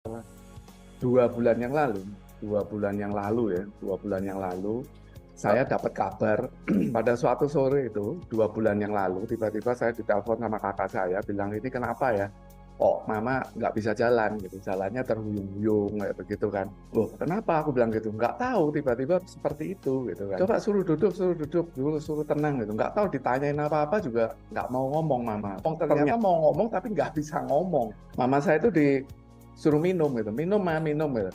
2 bulan yang lalu, 2 bulan yang lalu ya, 2 bulan yang lalu, saya dapat kabar pada suatu sore itu, 2 bulan yang lalu, tiba-tiba saya ditelepon sama kakak saya, bilang ini kenapa ya? Oh, mama nggak bisa jalan gitu, jalannya terhuyung-huyung kayak begitu kan. Loh, kenapa? Aku bilang gitu, nggak tahu, tiba-tiba seperti itu gitu kan. Coba suruh duduk dulu, suruh tenang gitu. Nggak tahu ditanyain apa-apa juga nggak mau ngomong mama. Ternyata mau ngomong tapi nggak bisa ngomong. Mama saya itu disuruh minum gitu, minum mah minum gitu.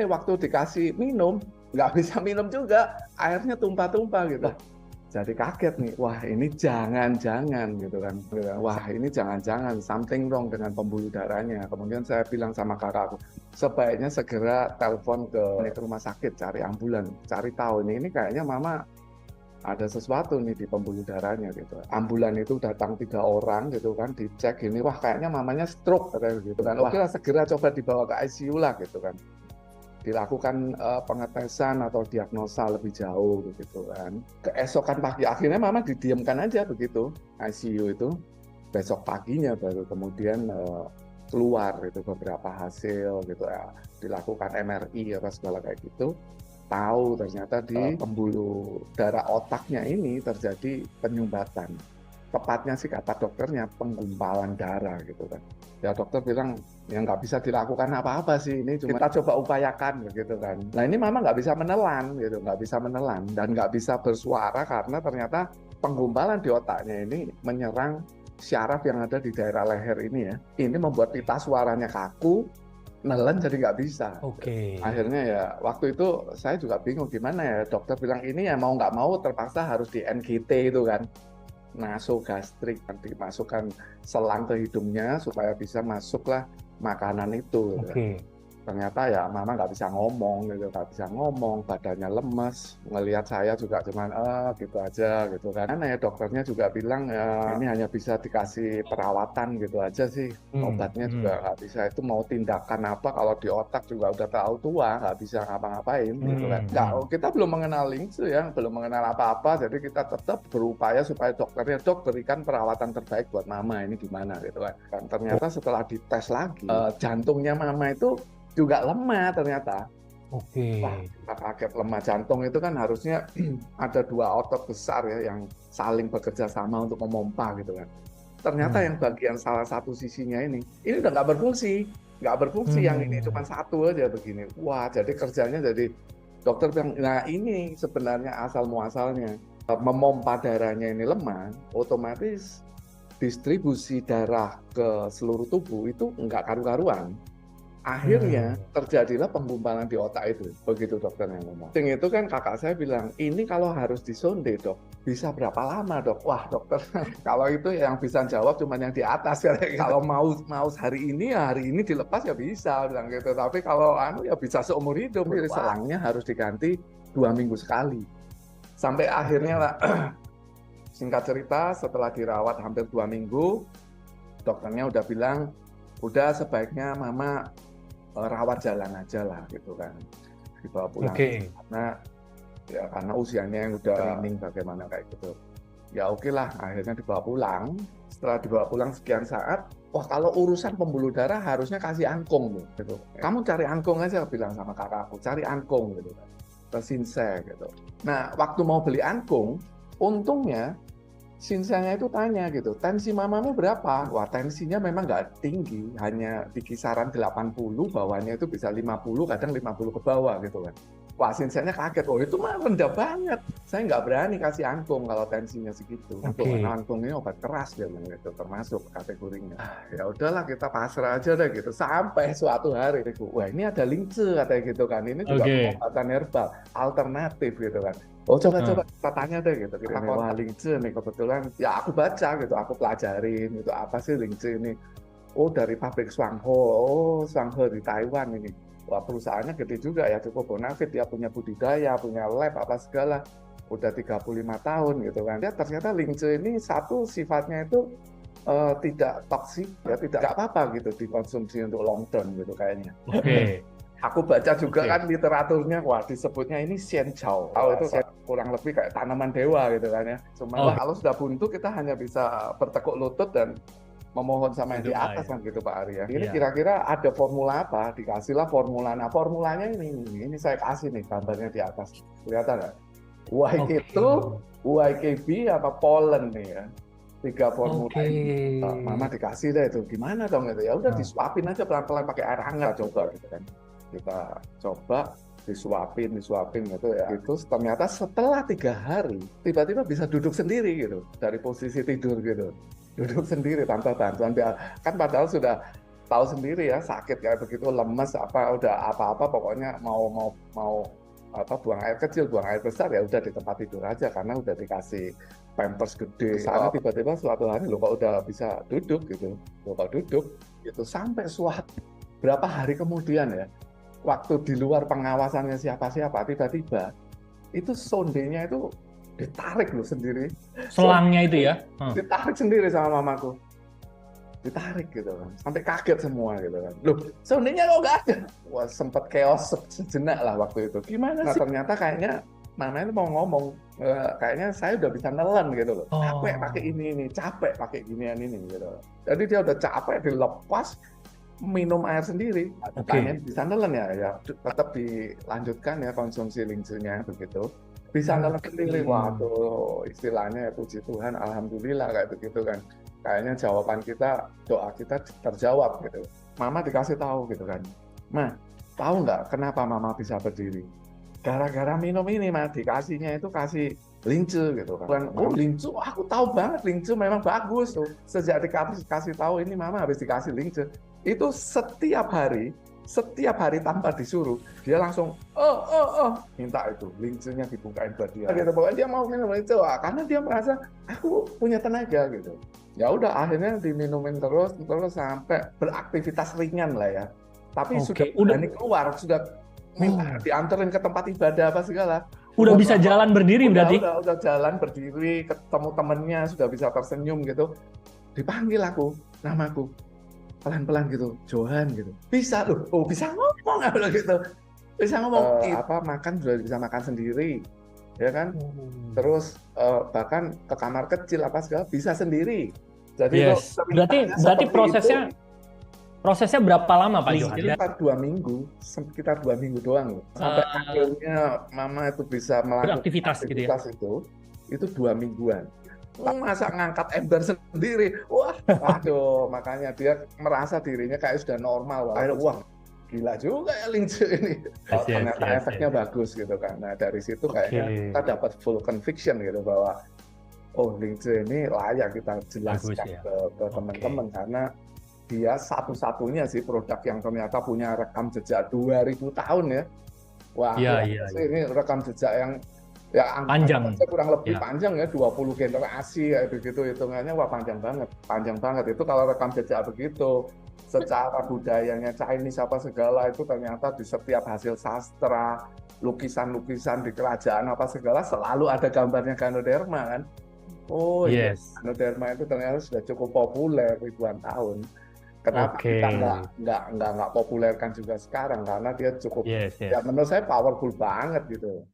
Waktu dikasih minum nggak bisa minum juga, airnya tumpah-tumpah gitu. Jadi kaget nih, wah ini jangan-jangan gitu kan. Wah ini jangan-jangan something wrong dengan pembuluh darahnya. Kemudian saya bilang sama kakakku, sebaiknya segera telepon ke rumah sakit, cari ambulan, cari tahu ini kayaknya mama ada sesuatu nih di pembuluh darahnya gitu. Ambulan itu datang 3 orang gitu kan, dicek ini, wah kayaknya mamanya stroke katanya gitu kan. Oke lah segera coba dibawa ke ICU lah gitu kan, dilakukan pengetesan atau diagnosa lebih jauh begitu kan. Keesokan pagi akhirnya mama didiamkan aja begitu ICU itu. Besok paginya baru kemudian keluar itu beberapa hasil gitu ya. Dilakukan MRI apa segala kayak gitu. Tahu ternyata di pembuluh darah otaknya ini terjadi penyumbatan. Tepatnya sih kata dokternya penggumpalan darah gitu kan. Ya dokter bilang ya nggak bisa dilakukan apa-apa sih, ini cuma kita coba upayakan begitu kan. Nah ini mama nggak bisa menelan gitu, nggak bisa menelan dan nggak bisa bersuara karena ternyata penggumpalan di otaknya ini menyerang syaraf yang ada di daerah leher ini ya. Ini membuat pita suaranya kaku, nelen jadi nggak bisa. Oke. Akhirnya ya waktu itu saya juga bingung gimana ya, dokter bilang ini ya mau nggak mau terpaksa harus di NGT itu kan, nasogastrik, nanti masukkan selang ke hidungnya supaya bisa masuklah makanan itu gitu. Oke. Ternyata ya mama nggak bisa ngomong gitu, nggak bisa ngomong, badannya lemes, ngelihat saya juga cuman gitu aja gitu kan. Karena ya dokternya juga bilang ya ini hanya bisa dikasih perawatan gitu aja sih, obatnya juga nggak bisa, itu mau tindakan apa kalau di otak juga udah tahu tua, nggak bisa ngapa-ngapain gitu kan. Nggak, kita belum mengenal Lingsu ya, belum mengenal apa-apa, jadi kita tetap berupaya supaya dokternya, dok berikan perawatan terbaik buat mama ini gimana gitu kan. Dan ternyata setelah dites lagi, jantungnya mama itu juga lemah ternyata. Oke. Wah, kita kaget. Lemah jantung itu kan harusnya ada 2 otot besar ya yang saling bekerja sama untuk memompa gitu kan. Ternyata yang bagian salah satu sisinya ini udah nggak berfungsi yang ini cuma satu aja begini. Wah, jadi kerjanya jadi dokter bilang, nah ini sebenarnya asal muasalnya. Memompa darahnya ini lemah, otomatis distribusi darah ke seluruh tubuh itu nggak karu-karuan. Akhirnya terjadilah penggumpalan di otak itu, begitu dokternya ngomong. Yang itu kan kakak saya bilang, ini kalau harus disonde dok, bisa berapa lama dok? Wah dokter, kalau itu yang bisa jawab cuma yang di atas. Kalau mau hari ini ya hari ini dilepas ya bisa, bilang gitu. Tapi kalau ya bisa seumur hidup. Selangnya harus diganti 2 minggu sekali. Sampai akhirnya lah, singkat cerita setelah dirawat hampir 2 minggu, dokternya udah bilang, udah sebaiknya mama rawat jalan aja lah gitu kan, dibawa pulang karena usianya yang udah training bagaimana kayak gitu. Ya oke lah, akhirnya dibawa pulang. Setelah dibawa pulang sekian saat, wah kalau urusan pembuluh darah harusnya kasih angkung gitu. Kamu cari angkung aja, bilang sama kakakku, cari angkung gitu kan, ke Sinsek gitu. Nah waktu mau beli angkung, untungnya Sinsanya itu tanya gitu, tensi mamamu berapa? Wah tensinya memang nggak tinggi, hanya di kisaran 80, bawahnya itu bisa 50, kadang 50 ke bawah gitu kan. Wah Sinsanya kaget, oh itu mah rendah banget. Saya nggak berani kasih angkung kalau tensinya segitu. Angkung ini obat keras dia bilang gitu, termasuk kategorinya. Ya udahlah kita pasrah aja deh gitu. Sampai suatu hari, wah ini ada Lingce katanya gitu kan, ini juga pengobatan herbal, alternatif gitu kan. Oh coba kita tanya deh gitu. Kita wah Lingce nih kebetulan ya aku baca gitu, aku pelajarin gitu apa sih Lingce ini. Oh dari pabrik Shuanghe, oh Shuanghe di Taiwan ini. Wah perusahaannya gede juga ya, cukup bonafit, dia punya budidaya, punya lab apa segala. Udah 35 tahun gitu kan. Ya ternyata Lingce ini satu sifatnya itu tidak toksik ya, tidak apa-apa gitu dikonsumsi untuk long term gitu kayaknya. Aku baca juga kan literaturnya, wah disebutnya ini xianqiao. Itu kurang lebih kayak tanaman dewa gitu kan ya. Cuma kalau sudah buntu kita hanya bisa bertekuk lutut dan memohon sama yang di Berdoa atas ya. kan gitu Pak Arya. Ini Iya. kira-kira ada formula apa? Dikasihlah formula. Nah, formulanya ini saya kasih nih gambarnya di atas. Kelihatan nggak? Oke. YK2, YKB apa pollen nih ya. Tiga formula Oke. ini. Mama dikasih deh itu. Gimana dong itu? Ya udah Nah, disuapin aja pelan-pelan pakai air hangat coba gitu kan. Kita coba disuapin gitu ya. Itu ternyata setelah 3 hari tiba-tiba bisa duduk sendiri gitu dari posisi tidur gitu. Duduk sendiri tanpa bantuan dia. Kan padahal sudah tahu sendiri ya sakit kayak begitu lemes apa udah apa-apa pokoknya mau apa buang air kecil buang air besar ya udah di tempat tidur aja karena udah dikasih pampers gede. Sana tiba-tiba suatu hari lo kok udah bisa duduk gitu. Lo kok duduk gitu sampai suatu berapa hari kemudian ya waktu di luar pengawasannya siapa-siapa tiba-tiba itu sondenya itu ditarik loh sendiri. selangnya itu ya. Ditarik sendiri sama mamaku, ditarik gitu kan sampai kaget semua gitu kan loh sondenya kok nggak ada. Wah sempet chaos sejenak lah waktu itu gimana sih. Nah ternyata kayaknya mama itu mau ngomong kayaknya saya udah bisa nelen gitu loh capek pakai ini capek pakai ginian ini gitu jadi dia udah capek dilepas minum air sendiri. Tanya bisa nelen ya tetap dilanjutkan ya konsumsi lingsunya begitu bisa nelen sendiri. Waduh istilahnya ya puji Tuhan alhamdulillah kayak begitu kan kayaknya jawaban kita doa kita terjawab gitu. Mama dikasih tahu gitu kan Ma tahu nggak kenapa mama bisa berdiri gara-gara minum ini Ma dikasihnya itu kasih lincu gitu kan. Oh lincu aku tahu banget lincu memang bagus tuh sejak dikasih tahu ini mama habis dikasih lincu itu setiap hari tanpa disuruh dia langsung minta itu lincunya dibukain buat dia gitu pokoknya dia mau minum itu karena dia merasa aku punya tenaga gitu ya udah akhirnya diminumin terus sampai beraktivitas ringan lah ya tapi sudah berani keluar sudah minta dianterin ke tempat ibadah apa segala udah bisa jalan berdiri berarti udah jalan berdiri ketemu temennya sudah bisa tersenyum gitu dipanggil aku namaku pelan-pelan gitu Johan gitu bisa loh bisa ngomong gitu bisa ngomong apa makan sudah bisa makan sendiri ya kan terus bahkan ke kamar kecil apa segala bisa sendiri jadi berarti prosesnya berapa lama Pak Johan? Sekitar 2 minggu doang loh. Sampai akhirnya mama itu bisa melakukan aktivitas itu 2 mingguan. Masa ngangkat ember sendiri, waduh, makanya dia merasa dirinya kayak sudah normal. Wah, gila juga ya lincu ini. Ternyata efeknya bagus gitu kan. Nah dari situ kayaknya kita dapat full conviction gitu bahwa lincu ini layak kita jelaskan ke teman-teman karena dia satu-satunya sih produk yang ternyata punya rekam jejak 2000 tahun ya. Wah, ini rekam jejak yang ya panjang, kurang lebih panjang ya 20 generasi kayak begitu hitungannya wah panjang banget itu kalau rekam jejak begitu secara budayanya Chinese apa segala itu ternyata di setiap hasil sastra lukisan-lukisan di kerajaan apa segala selalu ada gambarnya Ganoderma kan. Ganoderma itu ternyata sudah cukup populer ribuan tahun. Kenapa kita nggak populerkan juga sekarang karena dia cukup ya menurut saya powerful banget gitu.